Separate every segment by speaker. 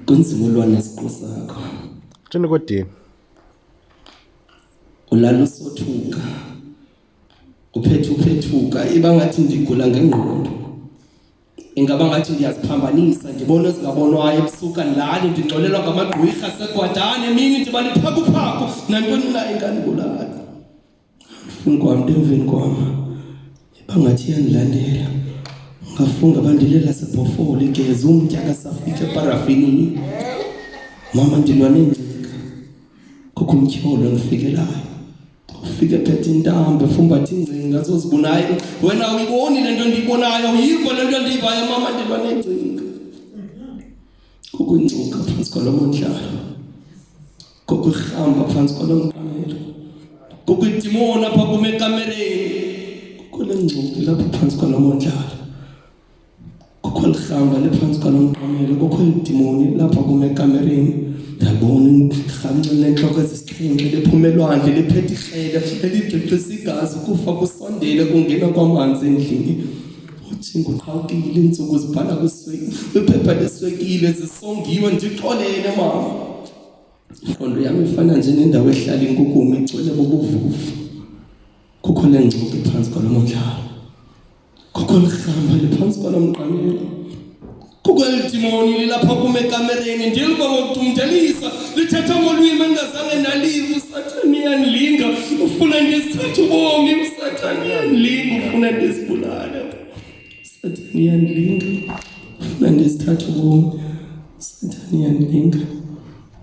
Speaker 1: kunzima ulwa nesiqu sakho.
Speaker 2: Tshena kodwa
Speaker 1: Ulala usothuka. Uphethuka iba ngathi ndigula ngengqondo. Ingaba ngathi ndiyaziphambanisa ndibona ezingabonwayo ebusuku ndilali ndingxolelwa ngamagqwirha segwadana emini ndibali phakuphaku nantoni na ingandibulala. Kwam emveni kwam iba ngathi iyandilandela. Ngafunga bandilela sebhofolo igezi umtya kasafika eparafini. Mama ndilwa nengcinga. Kukho umtyholo ndifikelayo. Ufike phethe intambo efumbatha ingcinga zozibunayo. Wena awuyiboni le nto ndiyibonayo, uyiva le nto ndiyivayo mama ndilwa nengcinga. Kukho ingcuka phantsi kwalo mondlalo. Kukho irhamba phantsi kwalo mqamelo. Kukho idimoni apha kum ekamereni. Kukho le ngcuka lapha phantsi kwalo mondlalo. Kukho lihamba lephantsi kwalo mqamelo. Kukho idimoni lapha kum ekamereni. Ndabona irhamncile lentloko ezisixhenxe liphuma elwandle liphethe ihlele eligqixisa igazi ukufa kusondele kungena kwamanzi endlini. Ujingo uqhawukile iintsuku zibhala kwiphepha leswekile zisongiwe ndixolele mama. Ingqondo yami ifana nje nendawo ehlala inkukuma igcwele bobuvuvu. Kukho le ngcuka phantsi kwalo mondlalo. Kukho lihamba liphantsi kwalo mqamelo. Kukho idimoni lilapha kum ekamereni ndiliva ngokudumdelisa lithetha ngolwimi endingazange naliva. Usathane uyanilinga ufuna ndisithathe ubomi. Usathane uyanilinga ufuna ndisibulale. Usathane uyanilinga ufuna ndisithathe ubomi. Usathane uyanilinga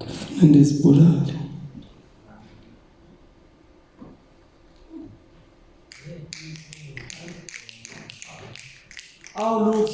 Speaker 1: ufuna ndisibulale.
Speaker 3: Lux.